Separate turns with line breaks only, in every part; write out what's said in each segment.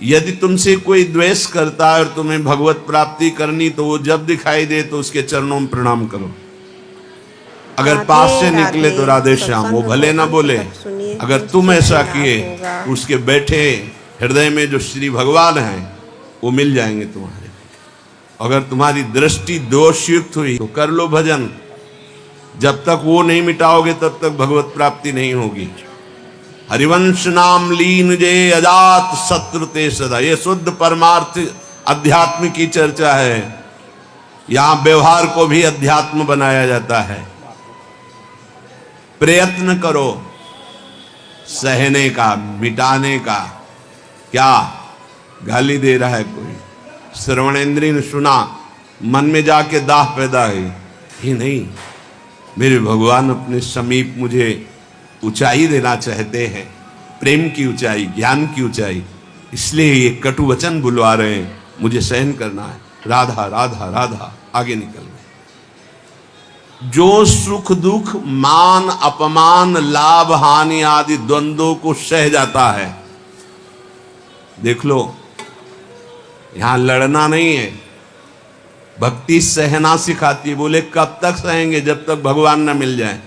यदि तुमसे कोई द्वेष करता है और तुम्हें भगवत प्राप्ति करनी, तो वो जब दिखाई दे तो उसके चरणों में प्रणाम करो। अगर पास से निकले तो राधे श्याम, वो भले ना बोले। अगर तुम ऐसा किए तो उसके बैठे हृदय में जो श्री भगवान हैं वो मिल जाएंगे तुम्हारे। अगर तुम्हारी दृष्टि दोषयुक्त हुई तो कर लो भजन, जब तक वो नहीं मिटाओगे तब तक भगवत प्राप्ति नहीं होगी। हरिवंश नाम लीन जे अजात शत्रु ते सदा, ये शुद्ध परमार्थ अध्यात्म की चर्चा है। यहां व्यवहार को भी अध्यात्म बनाया जाता है। प्रयत्न करो सहने का, मिटाने का। क्या गाली दे रहा है कोई, श्रवणेंद्रिय ने सुना, मन में जाके दाह पैदा हुई, ही नहीं, मेरे भगवान अपने समीप मुझे ऊंचाई देना चाहते हैं, प्रेम की ऊंचाई, ज्ञान की ऊंचाई, इसलिए ये कटु वचन बुलवा रहे हैं, मुझे सहन करना है। राधा राधा राधा, आगे निकल गए। जो सुख दुख, मान अपमान, लाभ हानि आदि द्वंद्वों को सह जाता है, देख लो यहां लड़ना नहीं है, भक्ति सहना सिखाती है। बोले कब तक सहेंगे, जब तक भगवान न मिल जाए।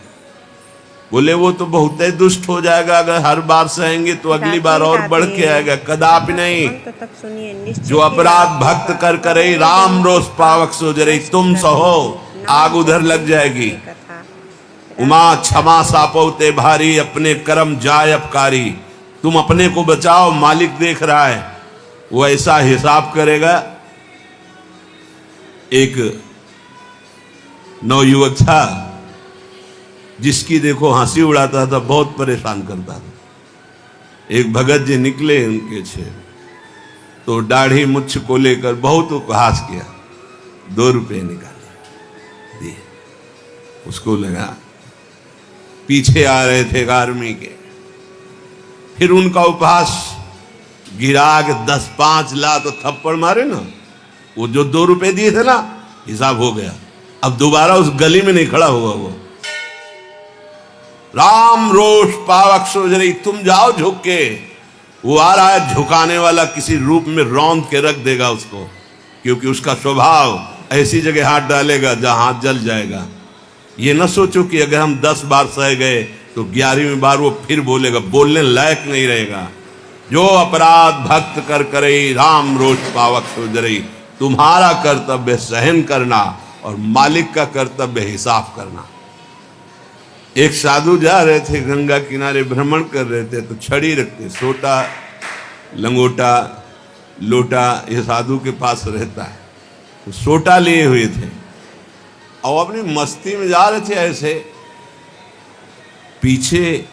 बोले वो तो बहुत ही दुष्ट हो जाएगा, अगर हर बार सहेंगे तो अगली बार और बढ़ के आएगा। कदापि नहीं। जो अपराध भक्त कर करे, राम रोष पावक सो जरे, तुम सहो आग उधर लग जाएगी। उमा क्षमा सापौते भारी, अपने कर्म जाय अपकारी। तुम अपने को बचाओ, मालिक देख रहा है, वो ऐसा हिसाब करेगा। एक नवयुवक था जिसकी देखो हंसी उड़ाता था, बहुत परेशान करता था। एक भगत जी निकले उनके छे, तो दाढ़ी मुच्छ को लेकर बहुत उपहास किया, 2 रुपये निकाले दिए। उसको लगा पीछे आ रहे थे आर्मी के, फिर उनका उपहास गिरा के 10-5 ला तो थप्पड़ मारे ना, वो जो 2 रुपए दिए थे ना, हिसाब हो गया। अब दोबारा उस गली में नहीं खड़ा हुआ वो। राम रोष पावक सोजरी, तुम जाओ झुक के, वो आ रहा है झुकाने वाला, किसी रूप में रौंद के रख देगा उसको, क्योंकि उसका स्वभाव ऐसी जगह हाथ डालेगा जहां हाथ जल जाएगा। ये न सोचो कि अगर हम 10 बार सह गए तो 11वीं बार वो फिर बोलेगा, बोलने लायक नहीं रहेगा। जो अपराध भक्त कर करे, राम रोष पावक सोजरी, तुम्हारा कर्तव्य सहन करना और मालिक का कर्तव्य हिसाब करना। एक साधु जा रहे थे, गंगा किनारे भ्रमण कर रहे थे, तो छड़ी रखते, सोटा, लंगोटा, लोटा, ये साधु के पास रहता है। तो सोटा लिए हुए थे और अपनी मस्ती में जा रहे थे। ऐसे पीछे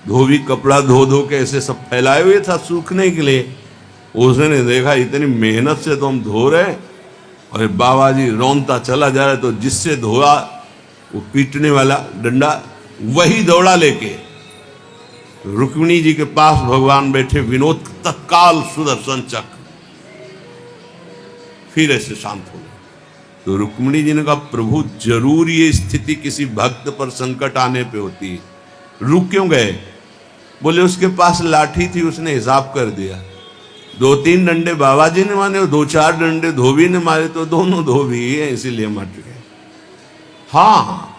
धोबी कपड़ा धो धो के ऐसे सब फैलाए हुए था सूखने के लिए। उसने देखा इतनी मेहनत से तो हम धो रहे, और बाबा जी रौंदता चला जा रहा, तो जिससे धोआ वो पीटने वाला डंडा, वही दौड़ा लेके रुक्मिणी जी के पास भगवान बैठे, विनोद तत्काल सुदर्शन चक्र, फिर ऐसे शांत हो गए। तो रुक्मिणी जी ने कहा, प्रभु जरूर ये स्थिति किसी भक्त पर संकट आने पे होती है, रुक क्यों गए? बोले उसके पास लाठी थी, उसने हिसाब कर दिया। 2-3 डंडे बाबा जी ने मारे, 2-4 डंडे धोबी ने मारे, तो दोनों धोबी ही है, इसीलिए मट गए। हाँ,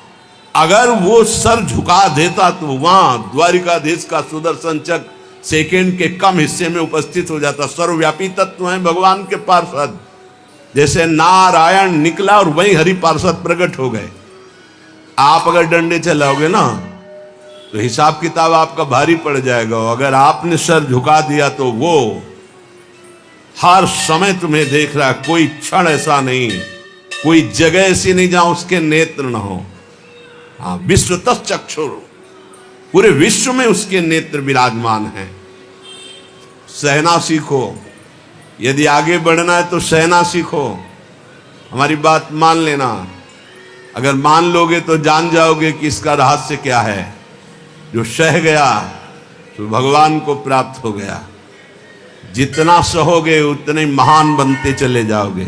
अगर वो सर झुका देता तो वहां द्वारिकाधीश का सुदर्शन चक्र सेकेंड के कम हिस्से में उपस्थित हो जाता। सर्वव्यापी तत्व है भगवान के पार्षद, जैसे नारायण निकला और वहीं हरि पार्षद प्रकट हो गए। आप अगर डंडे चलाओगे ना तो हिसाब किताब आपका भारी पड़ जाएगा। अगर आपने सर झुका दिया तो वो हर समय तुम्हें देख रहा है, कोई क्षण ऐसा नहीं, कोई जगह ऐसी नहीं जहां उसके नेत्र न हो। हाँ, विश्व तच्चक्षुर, पूरे विश्व में उसके नेत्र विराजमान हैं। सहना सीखो, यदि आगे बढ़ना है तो सहना सीखो। हमारी बात मान लेना, अगर मान लोगे तो जान जाओगे कि इसका रहस्य क्या है। जो सह गया तो भगवान को प्राप्त हो गया। जितना सहोगे उतने महान बनते चले जाओगे।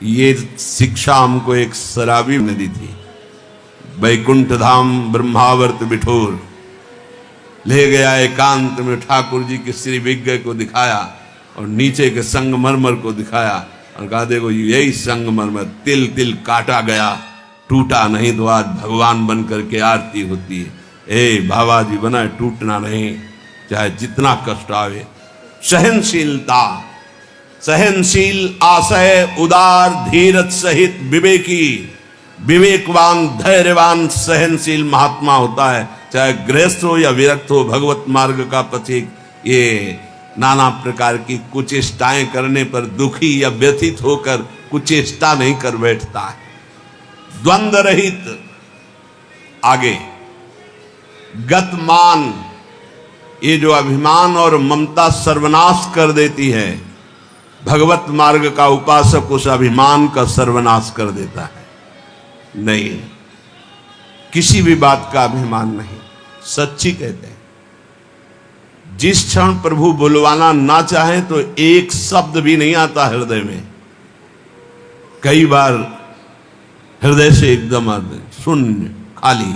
ये शिक्षा हमको एक शराबी ने दी थी। वैकुंठ धाम ब्रह्मावर्त बिठोर ले गया, एकांत में ठाकुर जी के श्री विग्रह को दिखाया। और नीचे के संगमरमर को दिखाया और कहा देखो यही संगमरमर तिल तिल काटा गया, टूटा नहीं तो आज भगवान बन करके आरती होती है। ए बाबा जी बना टूटना नहीं, चाहे जितना कष्ट आवे। सहनशीलता, सहनशील, आशय, उदार, धीरज सहित विवेकी, विवेकवान, धैर्यवान, सहनशील महात्मा होता है, चाहे गृहस्थ हो या विरक्त हो, भगवत मार्ग का पथिक। ये नाना प्रकार की कुचेष्टाएं करने पर दुखी या व्यथित होकर कुचेष्टा नहीं कर बैठता है। द्वंद्व रहित। आगे गतमान, ये जो अभिमान और ममता सर्वनाश कर देती है, भगवत मार्ग का उपासक उस अभिमान का सर्वनाश कर देता है। नहीं, किसी भी बात का अभिमान नहीं। सच्ची कहते हैं, जिस क्षण प्रभु बुलवाना ना चाहे तो एक शब्द भी नहीं आता हृदय में। कई बार हृदय से एकदम शून्य, खाली।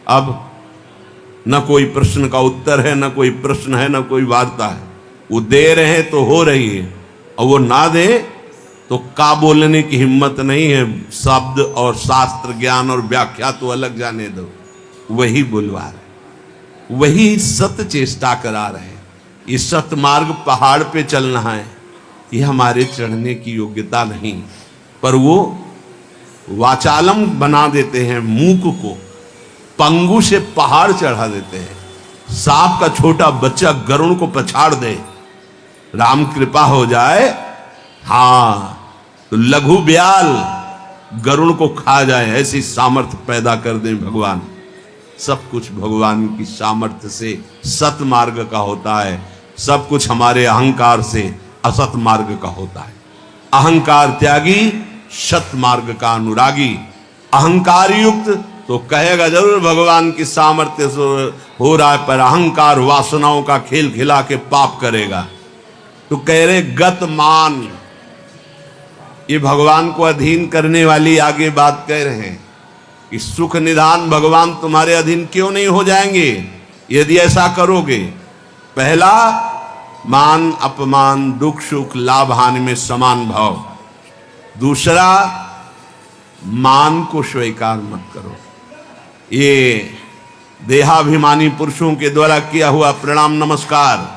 अब न कोई प्रश्न का उत्तर है, न कोई प्रश्न है, न कोई वार्ता है। वो दे रहे हैं तो हो रही है, और वो ना दे तो का बोलने की हिम्मत नहीं है। शब्द और शास्त्र ज्ञान और व्याख्या तो अलग जाने दो, वही बुलवा रहे, वही सत्य चेष्टा करा रहे हैं। ये सत्य मार्ग पहाड़ पे चलना है, ये हमारे चढ़ने की योग्यता नहीं, पर वो वाचालम बना देते हैं। मूक को पंगु से पहाड़ चढ़ा देते हैं। सांप का छोटा बच्चा गरुड़ को पछाड़ दे, राम कृपा हो जाए, हाँ, तो लघु ब्याल गरुड़ को खा जाए, ऐसी सामर्थ्य पैदा कर दे भगवान। सब कुछ भगवान की सामर्थ्य से सत मार्ग का होता है, सब कुछ हमारे अहंकार से असत मार्ग का होता है। अहंकार त्यागी, सत मार्ग का अनुरागी। अहंकार युक्त तो कहेगा जरूर भगवान की सामर्थ्य से हो रहा है, पर अहंकार वासनाओं का खेल खिला के पाप करेगा। तो कह रहे गतमान, ये भगवान को अधीन करने वाली आगे बात कह रहे हैं कि सुख निधान भगवान तुम्हारे अधीन क्यों नहीं हो जाएंगे यदि ऐसा करोगे। पहला, मान अपमान, दुख सुख, लाभ हानि में समान भाव। दूसरा, मान को स्वीकार मत करो। ये देहाभिमानी पुरुषों के द्वारा किया हुआ प्रणाम नमस्कार,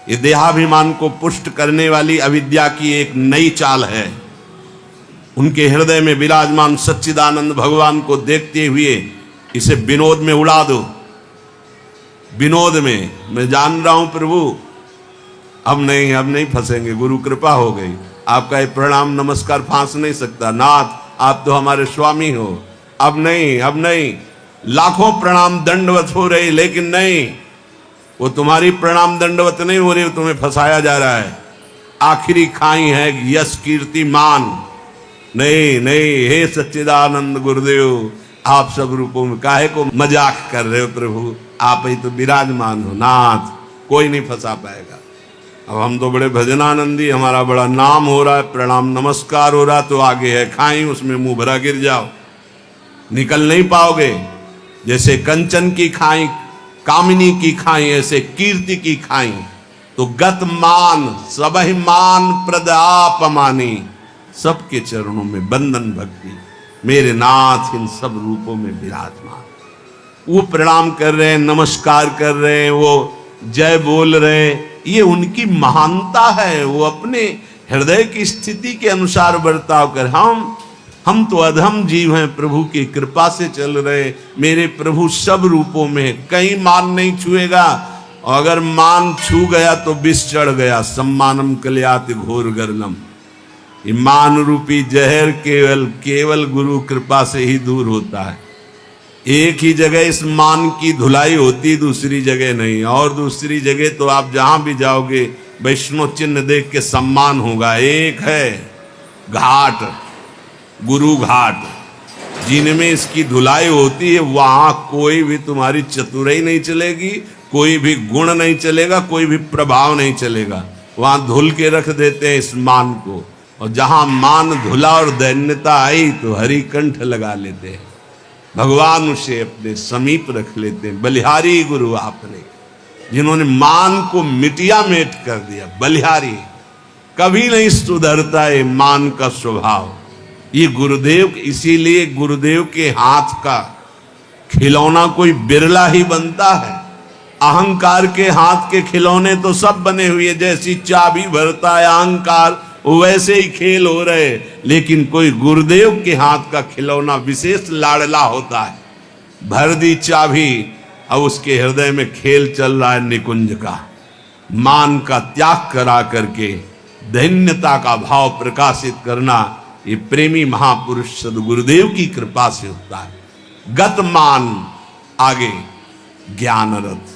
ये देहाभिमान को पुष्ट करने वाली अविद्या की एक नई चाल है। उनके हृदय में विराजमान सच्चिदानंद भगवान को देखते हुए इसे विनोद में उड़ा दो। विनोद में, मैं जान रहा हूं प्रभु, अब नहीं फंसेंगे, गुरु कृपा हो गई। आपका ये प्रणाम नमस्कार फांस नहीं सकता, नाथ आप तो हमारे स्वामी हो। अब नहीं, लाखों प्रणाम दंडवत हो रही, लेकिन नहीं, वो तुम्हारी प्रणाम दंडवत नहीं हो रही, तुम्हें फंसाया जा रहा है। आखिरी खाई है यश कीर्ति मान। नहीं, हे सच्चिदानंद गुरुदेव, आप सब रूपों में काहे को मजाक कर रहे हो प्रभु, आप ही तो विराजमान हो नाथ, कोई नहीं फंसा पाएगा। अब हम तो बड़े भजनानंदी, हमारा बड़ा नाम हो रहा है, प्रणाम नमस्कार हो रहा, तो आगे है खाई, उसमें मुंह भरा गिर जाओ, निकल नहीं पाओगे। जैसे कंचन की खाई, कामिनी की खाई, ऐसे कीर्ति की खाई। तो गत मान, सबहि मान प्रद आपमानी, सबके चरणों में बंधन भक्ति, मेरे नाथ इन सब रूपों में विराजमान। वो प्रणाम कर रहे हैं, नमस्कार कर रहे हैं, वो जय बोल रहे हैं, ये उनकी महानता है। वो अपने हृदय की स्थिति के अनुसार बर्ताव कर, हम तो अधम जीव हैं, प्रभु की कृपा से चल रहे। मेरे प्रभु सब रूपों में, कहीं मान नहीं छुएगा, और अगर मान छू गया तो विष चढ़ गया। सम्मानम कल्याति घोर गर्लम, ये मान रूपी जहर केवल गुरु कृपा से ही दूर होता है। एक ही जगह इस मान की धुलाई होती, दूसरी जगह नहीं। और दूसरी जगह तो आप जहां भी जाओगे वैष्णव चिन्ह देख के सम्मान होगा। एक है घाट, गुरु घाट, जिनमें इसकी धुलाई होती है, वहां कोई भी तुम्हारी चतुराई नहीं चलेगी, कोई भी गुण नहीं चलेगा, कोई भी प्रभाव नहीं चलेगा। वहां धुल के रख देते हैं इस मान को, और जहां मान धुला और दैन्यता आई तो हरि कंठ लगा लेते हैं, भगवान उसे अपने समीप रख लेते हैं। बलिहारी गुरु आपने, जिन्होंने मान को मिटिया मेट कर दिया, बलिहारी, कभी नहीं सुधरता है मान का स्वभाव। ये गुरुदेव, इसीलिए गुरुदेव के हाथ का खिलौना कोई बिरला ही बनता है। अहंकार के हाथ के खिलौने तो सब बने हुए, जैसी चाबी भरता है अहंकार वैसे ही खेल हो रहे, लेकिन कोई गुरुदेव के हाथ का खिलौना विशेष लाडला होता है। भर दी चाबी, अब उसके हृदय में खेल चल रहा है निकुंज का। मान का त्याग करा करके धन्यता का भाव प्रकाशित करना, ये प्रेमी महापुरुष सद्गुरुदेव की कृपा से होता है। गत मान, आगे ज्ञान रथ।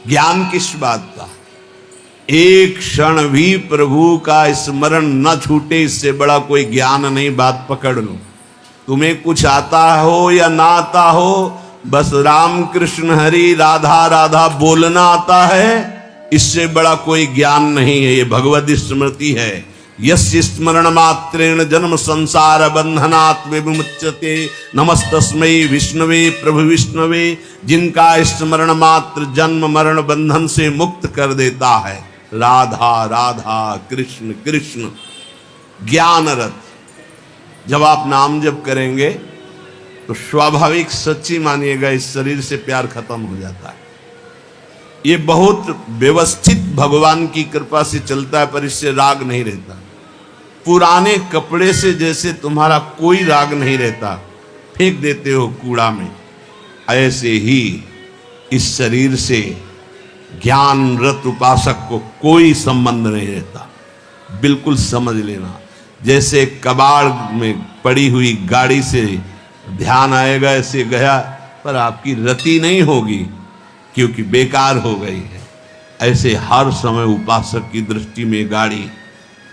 ज्ञान किस बात का? एक क्षण भी प्रभु का स्मरण न छूटे, इससे बड़ा कोई ज्ञान नहीं। बात पकड़ लो, तुम्हें कुछ आता हो या ना आता हो, बस राम कृष्ण हरि राधा राधा बोलना आता है, इससे बड़ा कोई ज्ञान नहीं है। ये भगवद स्मृति है। यस्य स्मरण मात्रेण जन्म संसार बंधनात् विमुच्यते, नमस्तस्मै विष्णवे प्रभु विष्णवे। जिनका स्मरण मात्र जन्म मरण बंधन से मुक्त कर देता है, राधा राधा कृष्ण कृष्ण। ज्ञान रथ, जब आप नाम जप करेंगे तो स्वाभाविक सच्ची मानिएगा इस शरीर से प्यार खत्म हो जाता है। ये बहुत व्यवस्थित भगवान की कृपा से चलता है, पर इससे राग नहीं रहता। पुराने कपड़े से जैसे तुम्हारा कोई राग नहीं रहता, फेंक देते हो कूड़ा में, ऐसे ही इस शरीर से ज्ञान रत उपासक को कोई संबंध नहीं रहता। बिल्कुल समझ लेना, जैसे कबाड़ में पड़ी हुई गाड़ी से ध्यान आएगा ऐसे गया, पर आपकी रति नहीं होगी क्योंकि बेकार हो गई है। ऐसे हर समय उपासक की दृष्टि में गाड़ी,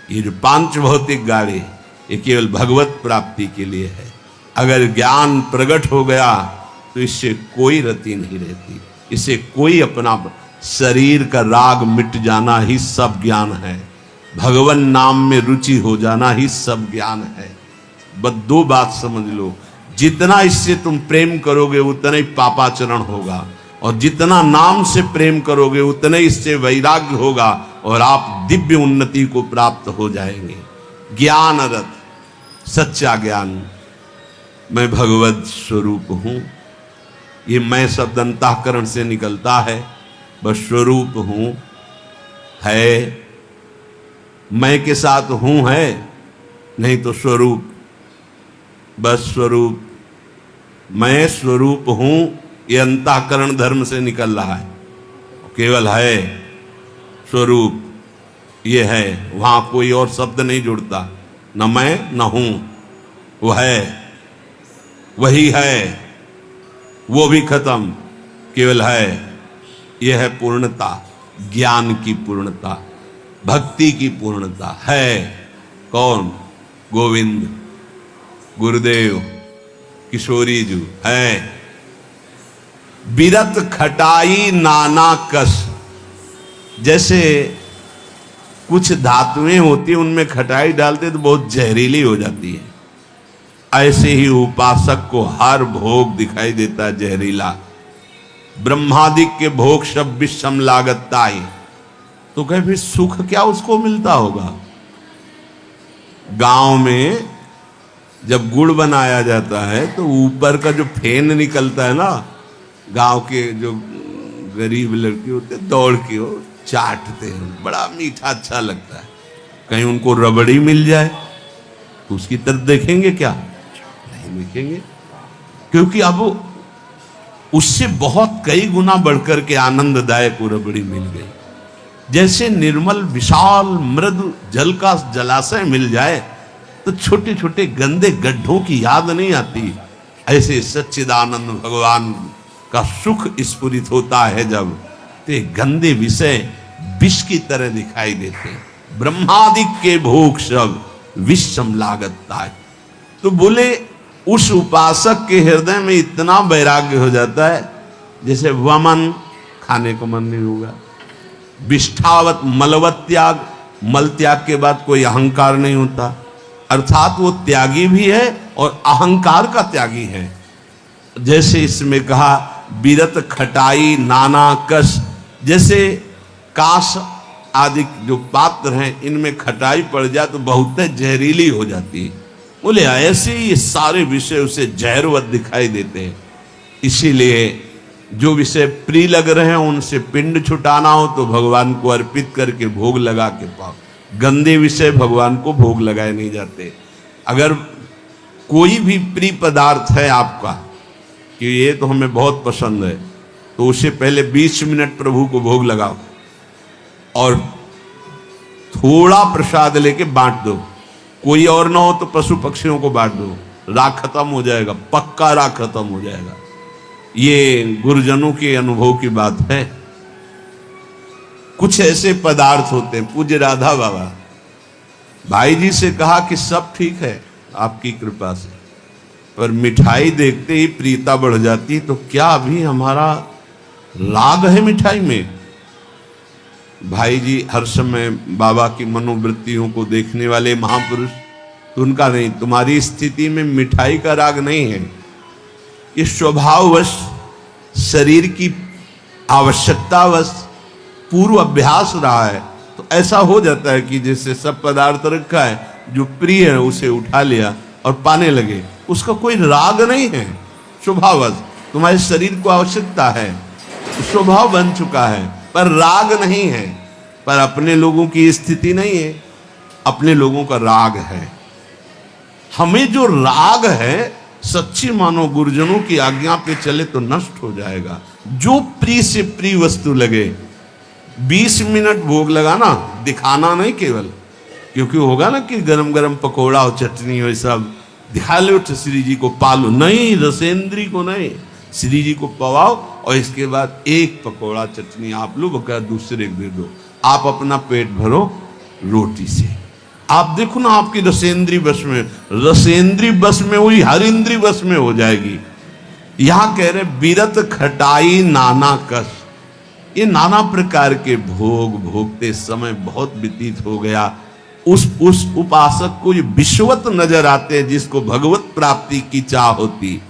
ये जो पांच भौतिक गाड़ी, ये केवल भगवत प्राप्ति के लिए है। अगर ज्ञान प्रकट हो गया तो इससे कोई रति नहीं रहती, इससे कोई अपना शरीर का राग मिट जाना ही सब ज्ञान है। भगवान नाम में रुचि हो जाना ही सब ज्ञान है। बस दो बात समझ लो, जितना इससे तुम प्रेम करोगे उतना ही पापाचरण होगा, और जितना नाम से प्रेम करोगे उतना ही इससे वैराग्य होगा, और आप दिव्य उन्नति को प्राप्त हो जाएंगे। ज्ञान रथ, सच्चा ज्ञान, मैं भगवत स्वरूप हूं। ये मैं शब्द अंतःकरण से निकलता है, बस स्वरूप हूं है, मैं के साथ हूं है नहीं तो स्वरूप, बस स्वरूप, मैं स्वरूप हूं, ये अंतःकरण धर्म से निकल रहा है। केवल है स्वरूप, ये है, वहां कोई और शब्द नहीं जुड़ता, न मैं न हूं, वो है, वही है, वो भी खत्म, केवल है। यह है पूर्णता, ज्ञान की पूर्णता, भक्ति की पूर्णता है। कौन? गोविंद, गुरुदेव, किशोरी जी है। बिरत खटाई नाना कस, जैसे कुछ धातुएं होती हैं उनमें खटाई डालते तो बहुत जहरीली हो जाती है, ऐसे ही उपासक को हर भोग दिखाई देता है जहरीला। ब्रह्मादिक के भोग सब विषम लागताई, तो कहे फिर सुख क्या उसको मिलता होगा? गांव में जब गुड़ बनाया जाता है तो ऊपर का जो फेन निकलता है ना, गांव के जो गरीब लड़के होते दौड़ के वो चाटते हैं, बड़ा मीठा अच्छा लगता है। कहीं उनको रबड़ी मिल जाए तो उसकी तरफ देखेंगे क्या? नहीं देखेंगे, क्योंकि अब उससे बहुत कई गुना बढ़कर के आनंददायक वो रबड़ी मिल गई। जैसे निर्मल विशाल मृदु जल का जलाशय मिल जाए तो छोटे छोटे गंदे गड्ढों की याद नहीं आती, ऐसे सच्चिदानंद भगवान का सुख स्फुरित होता है जब, ते गंदे विषय विष की तरह दिखाई देते। ब्रह्मादिक के भोग सब विषम लागता है। तो बोले उस उपासक के हृदय में इतना वैराग्य हो जाता है जैसे वमन, खाने को मन नहीं होगा, विष्ठावत मलवत त्याग, मल त्याग के बाद कोई अहंकार नहीं होता, अर्थात वो त्यागी भी है और अहंकार का त्यागी है। जैसे इसमें कहा बिरत खटाई नाना कस, जैसे काश आदि जो पात्र हैं इनमें खटाई पड़ जाए तो बहुत जहरीली हो जाती है। बोले ऐसे ही ये सारे विषय उसे जहरवत दिखाई देते हैं। इसीलिए जो विषय प्रिय लग रहे हैं उनसे पिंड छुटाना हो तो भगवान को अर्पित करके भोग लगा के पाओ। गंदे विषय भगवान को भोग लगाए नहीं जाते। अगर कोई भी प्रिय पदार्थ है आपका कि ये तो हमें बहुत पसंद है, तो उसे पहले 20 मिनट प्रभु को भोग लगाओ और थोड़ा प्रसाद लेके बांट दो। कोई और ना हो तो पशु पक्षियों को बांट दो, राग खत्म हो जाएगा, पक्का राग खत्म हो जाएगा। ये गुरुजनों के अनुभव की बात है। कुछ ऐसे पदार्थ होते हैं, पूज्य राधा बाबा भाई जी से कहा कि सब ठीक है आपकी कृपा से, पर मिठाई देखते ही प्रीता बढ़ जाती। तो क्या अभी हमारा राग है मिठाई में? भाई जी हर समय बाबा की मनोवृत्तियों को देखने वाले महापुरुष, तो उनका नहीं, तुम्हारी स्थिति में मिठाई का राग नहीं है, ये स्वभाववश शरीर की आवश्यकतावश पूर्व अभ्यास रहा है। तो ऐसा हो जाता है कि जैसे सब पदार्थ रखा है, जो प्रिय है उसे उठा लिया और पाने लगे, उसका कोई राग नहीं है, स्वभाववश। तुम्हारे शरीर को आवश्यकता है, स्वभाव बन चुका है, पर राग नहीं है। पर अपने लोगों की स्थिति नहीं है, अपने लोगों का राग है। हमें जो राग है, सच्ची मानो गुरुजनों की आज्ञा पे चले तो नष्ट हो जाएगा। जो प्रिय से प्रिय वस्तु लगे, 20 मिनट भोग लगाना, दिखाना नहीं केवल, क्योंकि होगा ना कि गरम गरम पकोड़ा और चटनी हो सब दिखा लो तो श्री जी को पालो, नहीं, रसेंद्री को नहीं, श्री जी को पवाओ और इसके बाद एक पकोड़ा चटनी आप लो, बका दूसरे को दे दो, आप अपना पेट भरो रोटी से। आप देखो ना आपकी रसेंद्री बस में, रसेंद्री बस में हुई, हर इंद्री बस में हो जाएगी। यहां कह रहे बिरत खटाई नाना कस, ये नाना प्रकार के भोग भोगते समय बहुत व्यतीत हो गया। उस उपासक को ये विश्वत नजर आते हैं जिसको भगवत प्राप्ति की चाह होती।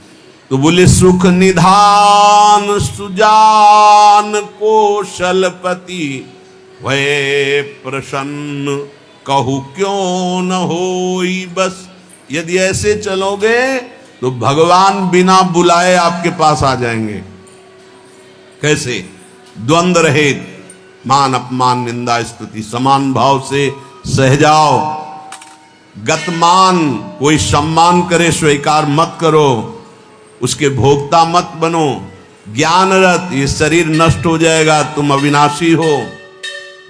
तो बोले सुख निधान सुजान कौशलपति, वे प्रसन्न कहू क्यों न होई बस। यदि ऐसे चलोगे तो भगवान बिना बुलाए आपके पास आ जाएंगे। कैसे? द्वंद्व रहित, मान अपमान निंदा स्तुति समान भाव से सह जाओ। गतमान, कोई सम्मान करे स्वीकार मत करो, उसके भोक्ता मत बनो। ज्ञानरत, ये शरीर नष्ट हो जाएगा, तुम अविनाशी हो।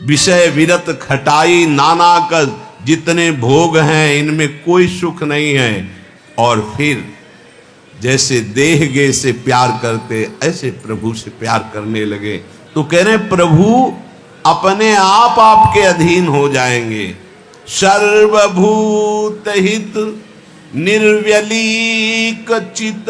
विषय विरत खटाई नाना कस, जितने भोग हैं इनमें कोई सुख नहीं है। और फिर जैसे देह गे से प्यार करते, ऐसे प्रभु से प्यार करने लगे। तो कह रहे प्रभु अपने आप आपके अधीन हो जाएंगे। सर्वभूत हित निर्व्यलीक चित,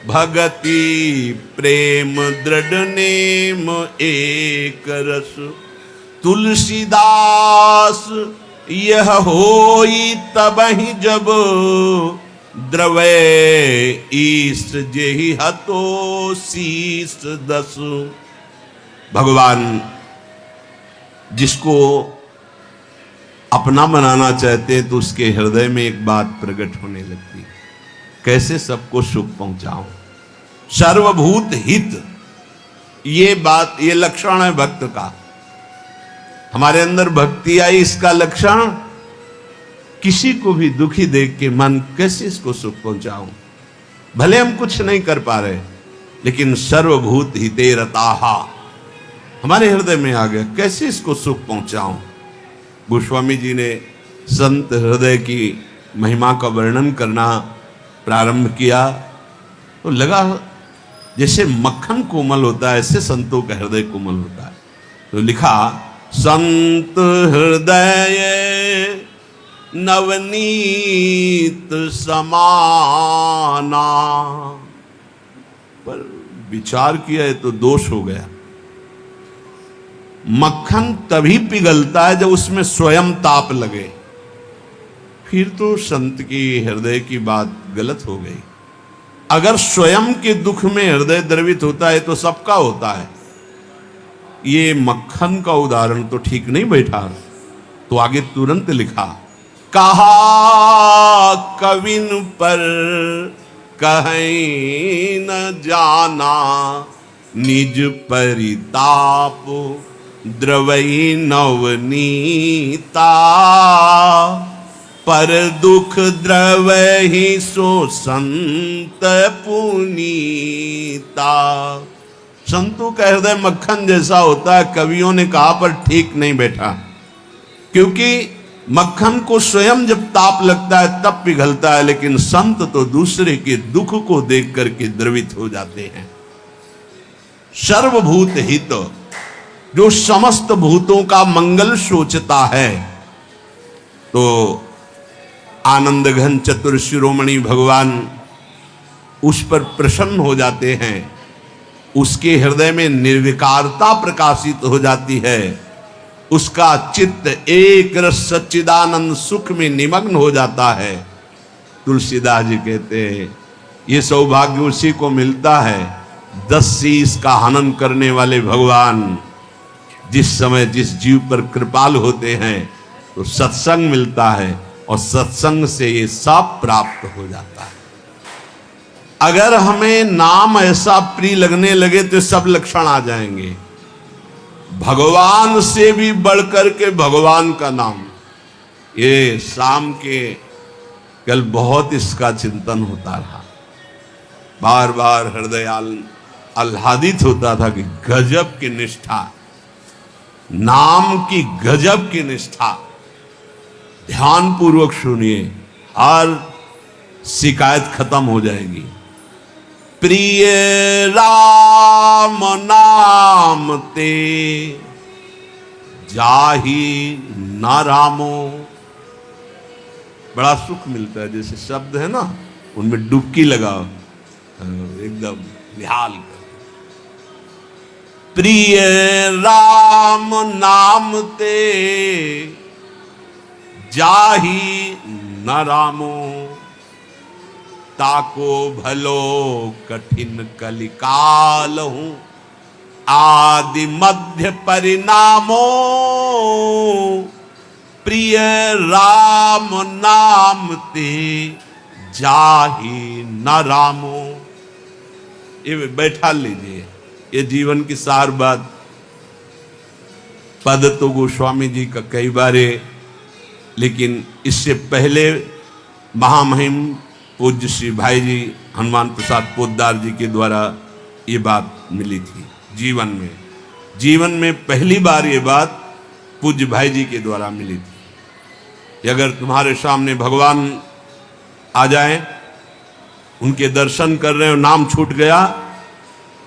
भगति प्रेम दृढ़ नेम एक रस। तुलसीदास यह होई तबहि जब, द्रवै ईश जेहि हतो शीस दस। भगवान जिसको अपना बनाना चाहते हैं तो उसके हृदय में एक बात प्रकट होने लगती, कैसे सबको सुख पहुंचाऊं। सर्वभूत हित, ये बात, ये लक्षण है भक्त का। हमारे अंदर भक्ति आई, इसका लक्षण किसी को भी दुखी देख के मन कैसे इसको सुख पहुंचाऊं। भले हम कुछ नहीं कर पा रहे, लेकिन सर्वभूत हिते रताहा हमारे हृदय में आ गया, कैसे इसको सुख पहुंचाऊं। गोस्वामी जी ने संत हृदय की महिमा का वर्णन करना प्रारंभ किया तो लगा जैसे मक्खन कोमल होता है, ऐसे संतों का हृदय कोमल होता है। तो लिखा, संत हृदय नवनीत समाना। पर विचार किया है तो दोष हो गया। मक्खन तभी पिघलता है जब उसमें स्वयं ताप लगे। फिर तो संत की हृदय की बात गलत हो गई। अगर स्वयं के दुख में हृदय द्रवित होता है तो सबका होता है। ये मक्खन का उदाहरण तो ठीक नहीं बैठा, तो आगे तुरंत लिखा, कहा कविन पर कहीं न जाना, निज परिताप द्रवई नवनीता, पर दुख द्रवहि सो संत पुनीता। संतों का हृदय मक्खन जैसा होता है, कवियों ने कहा, पर ठीक नहीं बैठा, क्योंकि मक्खन को स्वयं जब ताप लगता है तब पिघलता है, लेकिन संत तो दूसरे के दुख को देख करके द्रवित हो जाते हैं। सर्वभूत हित, जो समस्त भूतों का मंगल सोचता है, तो आनंद घन चतुर शिरोमणि भगवान उस पर प्रसन्न हो जाते हैं, उसके हृदय में निर्विकारता प्रकाशित हो जाती है, उसका चित्त एक रस सच्चिदानंद सुख में निमग्न हो जाता है। तुलसीदास जी कहते हैं, ये सौभाग्य उसी को मिलता है, 10 शीश का हनन करने वाले भगवान जिस समय जिस जीव पर कृपाल होते हैं तो सत्संग मिलता है, और सत्संग से ये सब प्राप्त हो जाता है। अगर हमें नाम ऐसा प्रिय लगने लगे तो सब लक्षण आ जाएंगे। भगवान से भी बढ़कर के भगवान का नाम, ये शाम के कल बहुत इसका चिंतन होता रहा, बार बार हृदय आह्लादित होता था कि गजब की निष्ठा, नाम की गजब की निष्ठा। ध्यान पूर्वक सुनिए, हर शिकायत खत्म हो जाएगी। प्रिय राम नाम ते जाहि न रामो, बड़ा सुख मिलता है। जैसे शब्द है ना, उनमें डुबकी लगाओ, एकदम निहाल कर। प्रिय राम नाम ते जाहि न रामो, ताको भलो कठिन कलिकाल हूं, आदि मध्य परिणामो, प्रिय राम नाम ते जाहि न रामो। ये बैठा लीजिए, ये जीवन की सार बात। पद तो गोस्वामी जी का कई बारे, लेकिन इससे पहले महामहिम पूज्य श्री भाई जी हनुमान प्रसाद पोद्दार जी के द्वारा ये बात मिली थी जीवन में। जीवन में पहली बार ये बात पूज्य भाई जी के द्वारा मिली थी कि अगर तुम्हारे सामने भगवान आ जाए, उनके दर्शन कर रहे हो, नाम छूट गया,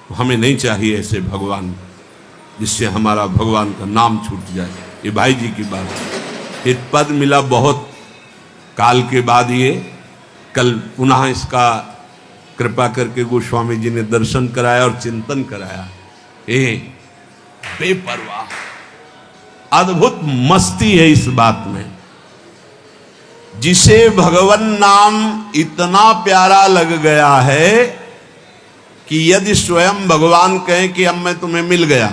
तो हमें नहीं चाहिए ऐसे भगवान जिससे हमारा भगवान का नाम छूट जाए। ये भाई जी की बात है। एक पद मिला बहुत काल के बाद, ये कल पुनः इसका कृपा करके गोस्वामी जी ने दर्शन कराया और चिंतन कराया। बेपरवाह, अद्भुत मस्ती है इस बात में। जिसे भगवान नाम इतना प्यारा लग गया है कि यदि स्वयं भगवान कहें कि अब मैं तुम्हें मिल गया,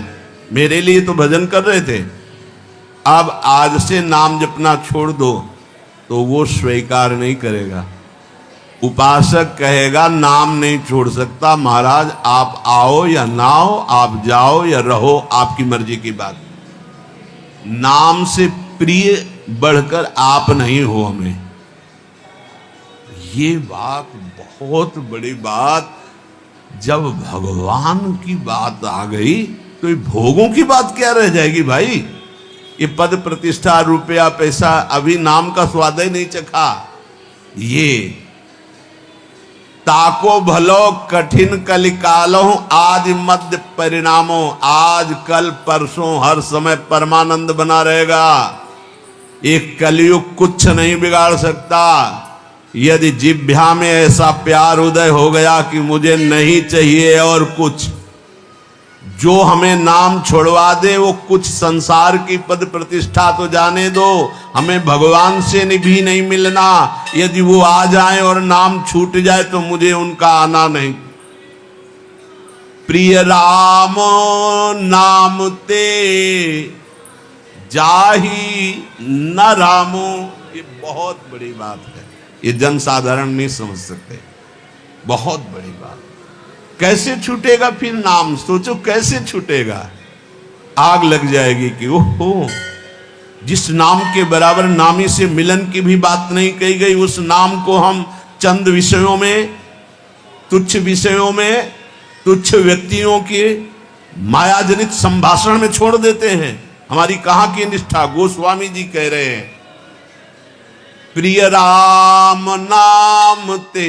मेरे लिए तो भजन कर रहे थे, अब आज से नाम जपना छोड़ दो, तो वो स्वीकार नहीं करेगा। उपासक कहेगा नाम नहीं छोड़ सकता, महाराज आप आओ या ना आओ, आप जाओ या रहो, आपकी मर्जी की बात। नाम से प्रिय बढ़कर आप नहीं हो हमें। ये बात बहुत बड़ी बात। जब भगवान की बात आ गई तो ये भोगों की बात क्या रह जाएगी भाई। ये पद प्रतिष्ठा रुपया पैसा, अभी नाम का स्वाद ही नहीं चखा। ये ताको भलो कठिन कलिकालो आदि मध्य परिणामों, आज कल परसों हर समय परमानंद बना रहेगा। एक कलयुग कुछ नहीं बिगाड़ सकता। यदि जिह्वा में ऐसा प्यार उदय हो गया कि मुझे नहीं चाहिए और कुछ, जो हमें नाम छोड़वा दे वो कुछ संसार की पद प्रतिष्ठा तो जाने दो, हमें भगवान से भी नहीं मिलना। यदि वो आ जाए और नाम छूट जाए तो मुझे उनका आना नहीं। प्रिय राम नाम ते जाही न रामो, ये बहुत बड़ी बात है, ये जन साधारण नहीं समझ सकते, बहुत बड़ी बात। कैसे छूटेगा फिर नाम, सोचो कैसे छूटेगा। आग लग जाएगी कि ओहो, जिस नाम के बराबर नामी से मिलन की भी बात नहीं कही गई, उस नाम को हम चंद विषयों में, तुच्छ विषयों में, तुच्छ व्यक्तियों के मायाजनित संभाषण में छोड़ देते हैं। हमारी कहां की निष्ठा। गोस्वामी जी कह रहे हैं, प्रिय राम नाम ते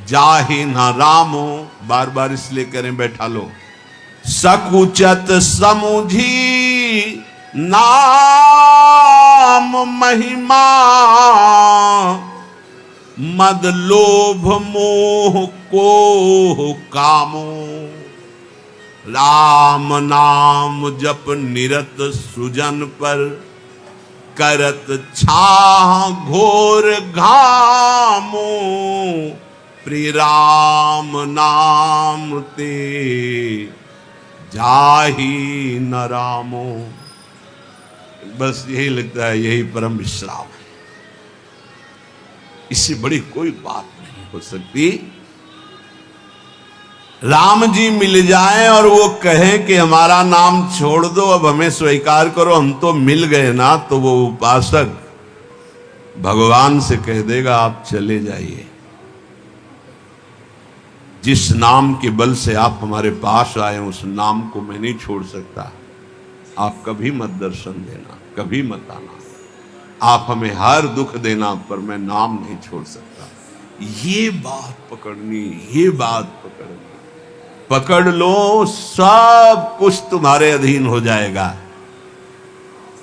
जाहि न रामो, बार बार इसलिए करें, बैठा लो। सकुचत समुझी नाम महिमा, मद लोभ मोह को कामो। राम नाम जप निरत सुजन पर, करत छा घोर घामो। प्रिय राम नाम ते जाही न रामो। बस यही लगता है, यही परम विश्राम है, इससे बड़ी कोई बात नहीं हो सकती। राम जी मिल जाएं और वो कहें कि हमारा नाम छोड़ दो, अब हमें स्वीकार करो, हम तो मिल गए ना, तो वो उपासक भगवान से कह देगा आप चले जाइए। जिस नाम के बल से आप हमारे पास आए उस नाम को मैं नहीं छोड़ सकता। आप कभी मत दर्शन देना, कभी मत आना, आप हमें हर दुख देना, पर मैं नाम नहीं छोड़ सकता। ये बात पकड़नी, ये बात पकड़नी, पकड़ लो, सब कुछ तुम्हारे अधीन हो जाएगा।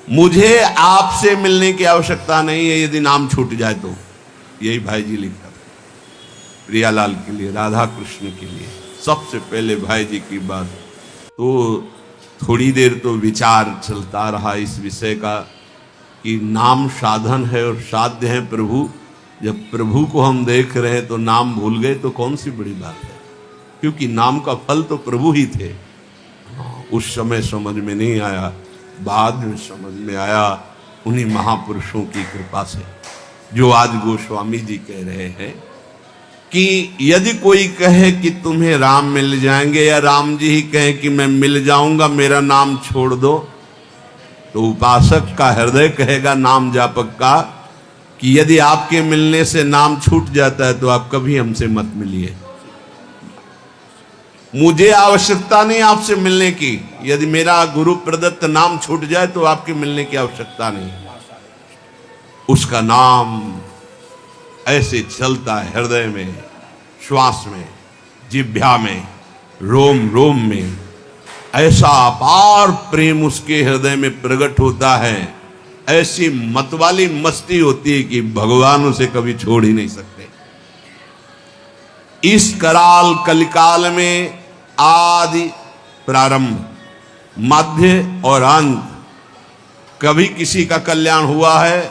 मुझे आपसे मिलने की आवश्यकता नहीं है यदि नाम छूट जाए तो। यही भाई जी लिखा प्रियालाल के लिए, राधा कृष्ण के लिए। सबसे पहले भाई जी की बात, तो थोड़ी देर तो विचार चलता रहा इस विषय का कि नाम साधन है और साध्य है प्रभु। जब प्रभु को हम देख रहे हैं तो नाम भूल गए तो कौन सी बड़ी बात है, क्योंकि नाम का फल तो प्रभु ही थे। उस समय समझ में नहीं आया, बाद में समझ में आया उन्हीं महापुरुषों की कृपा से, जो आज गोस्वामी जी कह रहे हैं कि यदि कोई कहे कि तुम्हें राम मिल जाएंगे, या राम जी ही कहें कि मैं मिल जाऊंगा, मेरा नाम छोड़ दो, तो उपासक का हृदय कहेगा, नाम जापक का, कि यदि आपके मिलने से नाम छूट जाता है तो आप कभी हमसे मत मिलिए। मुझे आवश्यकता नहीं आपसे मिलने की, यदि मेरा गुरु प्रदत्त नाम छूट जाए तो आपके मिलने की आवश्यकता नहीं। उसका नाम ऐसे चलता है हृदय में, श्वास में, जिह्वा में, रोम रोम में, ऐसा अपार प्रेम उसके हृदय में प्रकट होता है, ऐसी मतवाली मस्ती होती है कि भगवान उसे कभी छोड़ ही नहीं सकते। इस कराल कलिकाल में आदि प्रारंभ, मध्य और अंत, कभी किसी का कल्याण हुआ है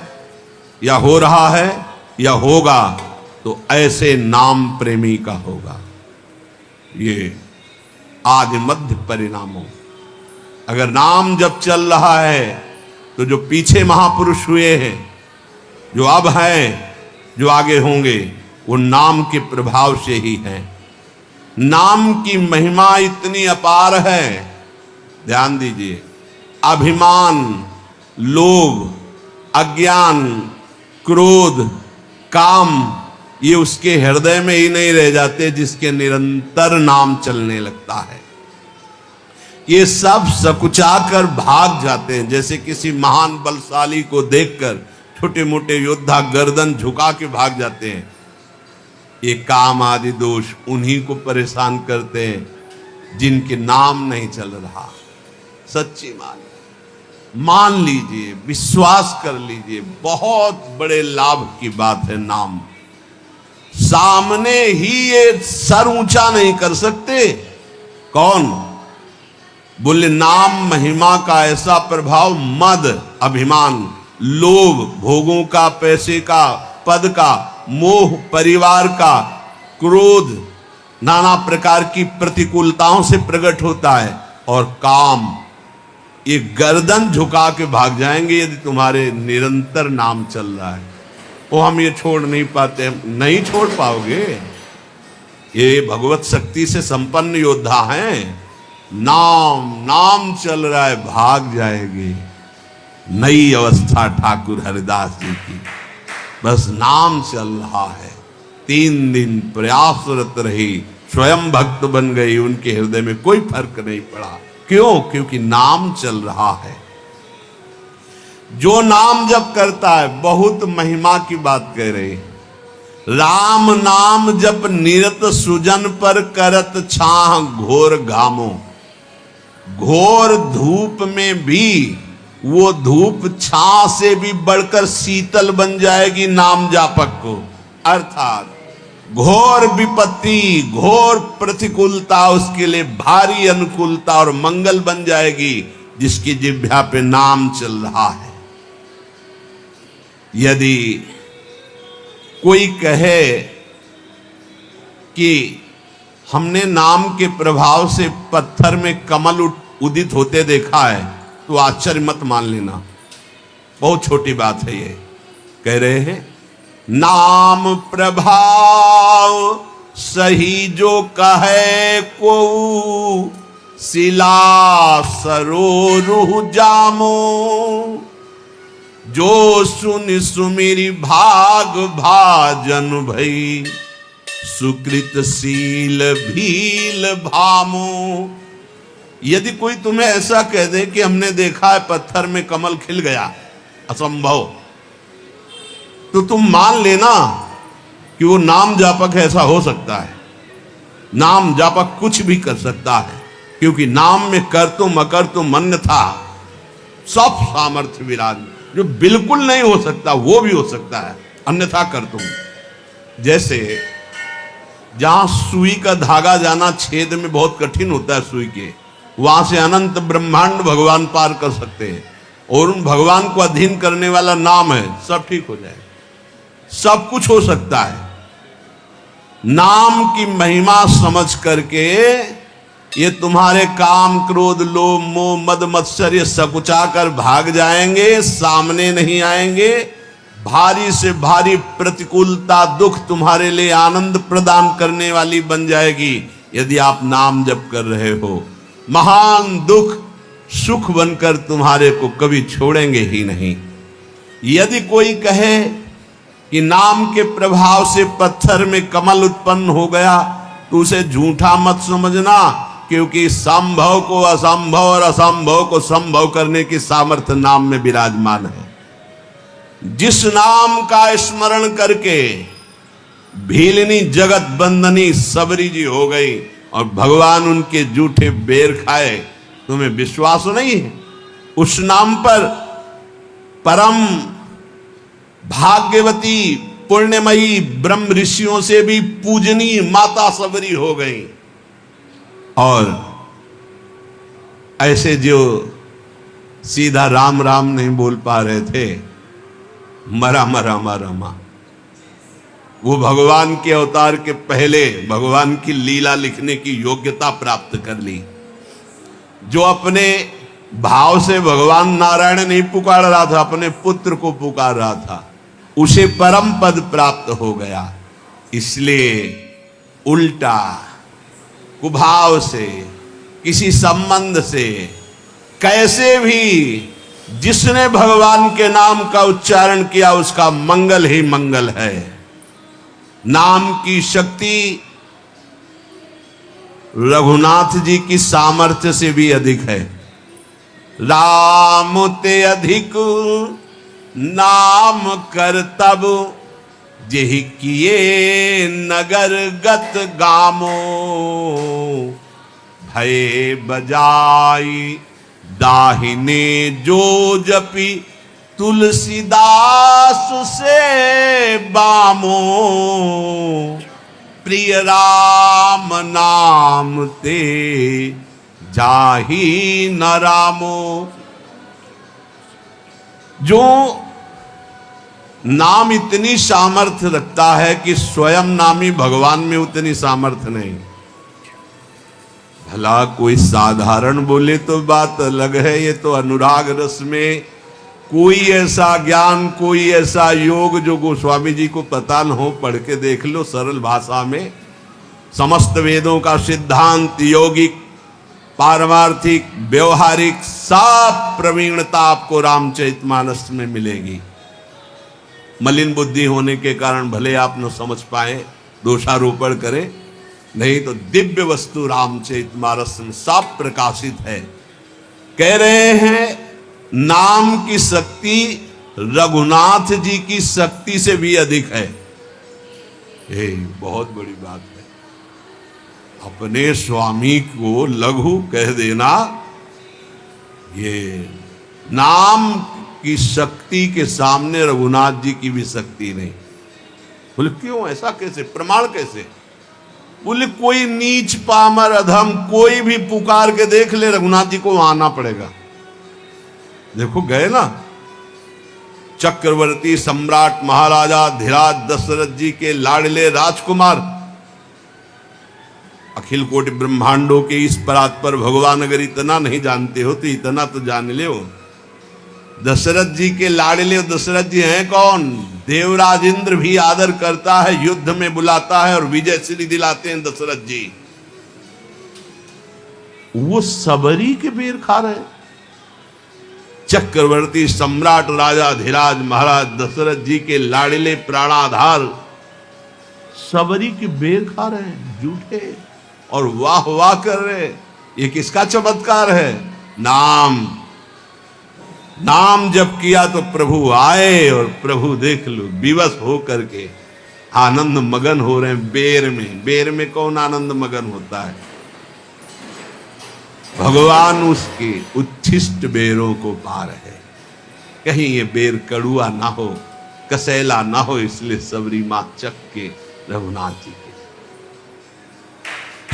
या हो रहा है या होगा तो ऐसे नाम प्रेमी का होगा। ये आदि मध्य परिणामों, अगर नाम जब चल रहा है तो जो पीछे महापुरुष हुए हैं, जो अब हैं, जो आगे होंगे, वो नाम के प्रभाव से ही है। नाम की महिमा इतनी अपार है, ध्यान दीजिए। अभिमान, लोभ, अज्ञान, क्रोध, काम, ये उसके हृदय में ही नहीं रह जाते जिसके निरंतर नाम चलने लगता है। ये सब सकुचा कर भाग जाते हैं। जैसे किसी महान बलशाली को देखकर छोटे मोटे योद्धा गर्दन झुका के भाग जाते हैं। ये काम आदि दोष उन्हीं को परेशान करते हैं जिनके नाम नहीं चल रहा। सच्ची मान लीजिए, विश्वास कर लीजिए, बहुत बड़े लाभ की बात है नाम। सामने ही ये सर ऊंचा नहीं कर सकते, कौन? बोले नाम महिमा का ऐसा प्रभाव, मद अभिमान, लोभ भोगों का, पैसे का, पद का, मोह परिवार का, क्रोध नाना प्रकार की प्रतिकूलताओं से प्रकट होता है, और काम, ये गर्दन झुका के भाग जाएंगे यदि तुम्हारे निरंतर नाम चल रहा है। वो हम ये छोड़ नहीं पाते, नहीं छोड़ पाओगे। ये भगवत शक्ति से संपन्न योद्धा हैं। नाम नाम चल रहा है, भाग जाएंगे। नई अवस्था ठाकुर हरिदास जी की, बस नाम चल रहा है। 3 दिन प्रयासरत रही, स्वयं भक्त बन गई, उनके हृदय में कोई फर्क नहीं पड़ा। क्यों? क्योंकि नाम चल रहा है। जो नाम जप करता है, बहुत महिमा की बात कह रहे हैं। राम नाम जप निरत सुजन पर करत छाह घोर घामो। घोर धूप में भी वो धूप छाह से भी बढ़कर शीतल बन जाएगी नाम जापक को। अर्थात घोर विपत्ति, घोर प्रतिकूलता उसके लिए भारी अनुकूलता और मंगल बन जाएगी, जिसकी जिह्वा पे नाम चल रहा है। यदि कोई कहे कि हमने नाम के प्रभाव से पत्थर में कमल उदित होते देखा है, तो आश्चर्य मत मान लेना, बहुत छोटी बात है ये। कह रहे हैं नाम प्रभाव सही जो कहे को, शिला सरोरुह जामो। जो सुन सुमिरी भाग भाजन भई, सुकृत शील भील भामो। यदि कोई तुम्हें ऐसा कह दे कि हमने देखा है पत्थर में कमल खिल गया, असंभव, तो तुम मान लेना कि वो नाम जापक ऐसा हो सकता है। नाम जापक कुछ भी कर सकता है, क्योंकि नाम में कर तो मकर तो मन था, सब सामर्थ्य विराज। जो बिल्कुल नहीं हो सकता वो भी हो सकता है, अन्यथा कर तुम। जैसे जहां सुई का धागा जाना छेद में बहुत कठिन होता है सुई के, वहां से अनंत ब्रह्मांड भगवान पार कर सकते हैं, और उन भगवान को अधीन करने वाला नाम है, सब ठीक हो जाए। सब कुछ हो सकता है। नाम की महिमा समझ करके ये तुम्हारे काम क्रोध लोभ मोह मद मत्सर्य सकुचा कर भाग जाएंगे, सामने नहीं आएंगे। भारी से भारी प्रतिकूलता दुख तुम्हारे लिए आनंद प्रदान करने वाली बन जाएगी, यदि आप नाम जप कर रहे हो। महान दुख सुख बनकर तुम्हारे को कभी छोड़ेंगे ही नहीं। यदि कोई कहे कि नाम के प्रभाव से पत्थर में कमल उत्पन्न हो गया, तो उसे झूठा मत समझना, क्योंकि संभव को असंभव और असंभव को संभव करने की सामर्थ्य नाम में विराजमान है। जिस नाम का स्मरण करके भीलनी जगत बंदनी सबरी जी हो गई और भगवान उनके जूठे बेर खाए, तुम्हें विश्वास नहीं है? उस नाम पर परम भाग्यवती पुण्यमयी ब्रह्म ऋषियों से भी पूजनीय माता सबरी हो गई। और ऐसे जो सीधा राम राम नहीं बोल पा रहे थे, मरा रामा रामा, वो भगवान के अवतार के पहले भगवान की लीला लिखने की योग्यता प्राप्त कर ली। जो अपने भाव से भगवान नारायण नहीं पुकार रहा था, अपने पुत्र को पुकार रहा था, उसे परम पद प्राप्त हो गया। इसलिए उल्टा कुभाव से, किसी संबंध से, कैसे भी जिसने भगवान के नाम का उच्चारण किया उसका मंगल ही मंगल है। नाम की शक्ति रघुनाथ जी की सामर्थ्य से भी अधिक है। राम ते अधिक नाम कर तब, जेहि किए नगर गत गामो। भय बजाई दाहिने जो जपी, तुलसीदास से बामो। प्रिय राम नाम ते जाहि न रामो। जो नाम इतनी सामर्थ्य रखता है कि स्वयं नामी भगवान में उतनी सामर्थ्य नहीं। भला कोई साधारण बोले तो बात अलग है, ये तो अनुराग रस में कोई ऐसा ज्ञान, कोई ऐसा योग जो गोस्वामी जी को पता न हो, पढ़ के देख लो सरल भाषा में। समस्त वेदों का सिद्धांत, यौगिक, पारमार्थिक, व्यवहारिक, सब प्रवीणता आपको रामचरितमानस में मिलेगी। मलिन बुद्धि होने के कारण भले आप न समझ पाए, दोषारोपण करें, नहीं तो दिव्य वस्तु रामचरितमानस में सब प्रकाशित है। कह रहे हैं नाम की शक्ति रघुनाथ जी की शक्ति से भी अधिक है। ये बहुत बड़ी बात है। अपने स्वामी को लघु कह देना, ये नाम की शक्ति के सामने रघुनाथ जी की भी शक्ति नहीं। बोले क्यों, ऐसा कैसे, प्रमाण कैसे? बोले कोई नीच पामर अधम कोई भी पुकार के देख ले, रघुनाथ जी को आना पड़ेगा। देखो गए ना, चक्रवर्ती सम्राट महाराजा धीराज दशरथ जी के लाडले राजकुमार, अखिल कोटि ब्रह्मांडों के इस परात पर भगवान अगर इतना नहीं जानते हो तो इतना तो जान ले। दशरथ जी के लाडले दशरथ जी हैं कौन? देवराज इंद्र भी आदर करता है, युद्ध में बुलाता है और विजय श्री दिलाते हैं दशरथ जी। वो सबरी के बेर खा रहे हैं। चक्रवर्ती सम्राट राजा धीराज महाराज दशरथ जी के लाडले प्राणाधार सबरी के बेर खा रहे हैं, झूठे, और वाह वाह कर रहे। ये किसका चमत्कार है? नाम। नाम जब किया तो प्रभु आए, और प्रभु देख लो विवश हो करके आनंद मगन हो रहे हैं बेर में। बेर में कौन आनंद मगन होता है? भगवान उसके उच्छिष्ट बेरों को पा रहे। कहीं ये बेर कड़ुआ ना हो, कसैला ना हो, इसलिए सबरी मां चक के रघुनाथ जी के।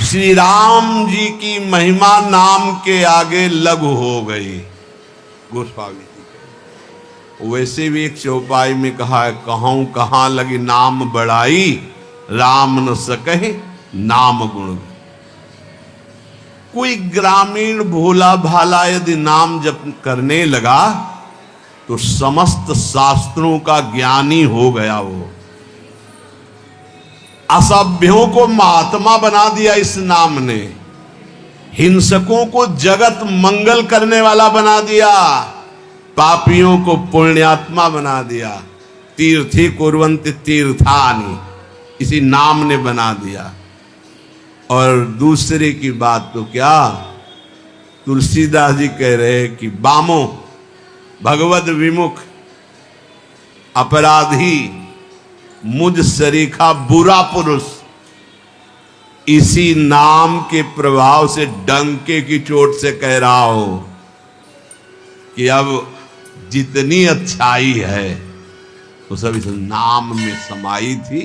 श्री राम जी की महिमा नाम के आगे लघु हो गई। गोस्वामी जी वैसे भी एक चौपाई में कहा है, कहूं कहां लगी नाम बड़ाई, राम न सकहे नाम गुण। कोई ग्रामीण भोला भाला यदि नाम जप करने लगा तो समस्त शास्त्रों का ज्ञानी हो गया। वो असभ्यों को महात्मा बना दिया इस नाम ने, हिंसकों को जगत मंगल करने वाला बना दिया, पापियों को पुण्यात्मा बना दिया। तीर्थी कुर्वन्ति तीर्थानि, इसी नाम ने बना दिया। और दूसरे की बात तो क्या, तुलसीदास जी कह रहे कि बामो भगवद विमुख अपराधी मुझ सरीखा बुरा पुरुष, इसी नाम के प्रभाव से डंके की चोट से कह रहा हो कि अब जितनी अच्छाई है वो सब इस नाम में समाई थी।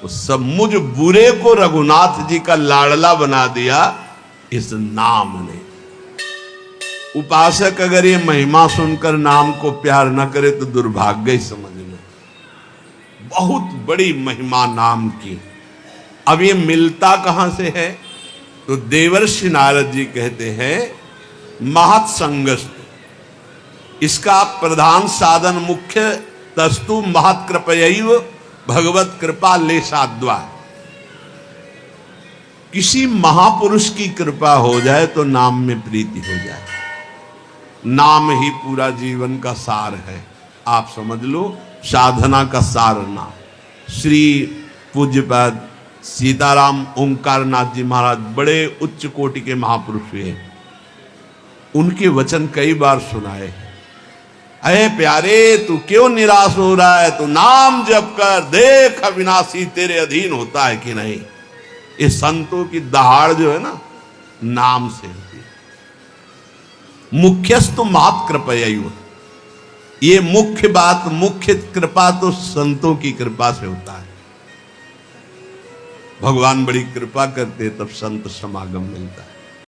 वो सब मुझ बुरे को रघुनाथ जी का लाडला बना दिया इस नाम ने। उपासक अगर ये महिमा सुनकर नाम को प्यार न करे तो दुर्भाग्य ही समझ लो। बहुत बड़ी महिमा नाम की। अब ये मिलता कहां से है? तो देवर्षि नारद जी कहते हैं महत् संगस्त, इसका प्रधान साधन मुख्य तस्तु महत् कृपयैव भगवत कृपा ले साध्वा। किसी महापुरुष की कृपा हो जाए तो नाम में प्रीति हो जाए। नाम ही पूरा जीवन का सार है। आप समझ लो साधना का सार नाम। श्री पूज्यपाद सीताराम ओंकार नाथ जी महाराज बड़े उच्च कोटि के महापुरुष हुए। उनके वचन कई बार सुनाए, अरे प्यारे तू क्यों निराश हो रहा है, तू नाम जप कर देख अविनाशी तेरे अधीन होता है कि नहीं। ये संतों की दहाड़ जो है ना नाम से होती है। मुख्यस्तु महत् कृपयैव, ये मुख्य बात, मुख्य कृपा तो संतों की कृपा से होता है। भगवान बड़ी कृपा करते तब संत समागम मिलता है।